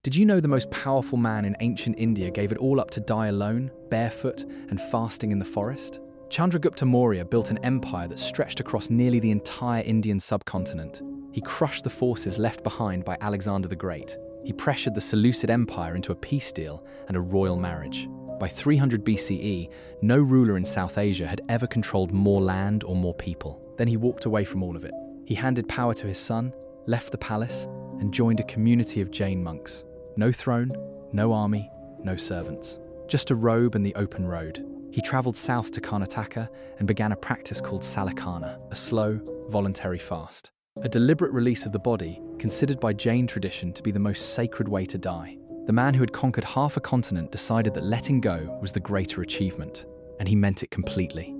Did you know the most powerful man in ancient India gave it all up to die alone, barefoot, and fasting in the forest? Chandragupta Maurya built an empire that stretched across nearly the entire Indian subcontinent. He crushed the forces left behind by Alexander the Great. He pressured the Seleucid Empire into a peace deal and a royal marriage. By 300 BCE, no ruler in South Asia had ever controlled more land or more people. Then he walked away from all of it. He handed power to his son, left the palace, and joined a community of Jain monks. No throne, no army, no servants. Just a robe and the open road. He travelled south to Karnataka and began a practice called Salakana, a slow, voluntary fast. A deliberate release of the body, considered by Jain tradition to be the most sacred way to die. The man who had conquered half a continent decided that letting go was the greater achievement, and he meant it completely.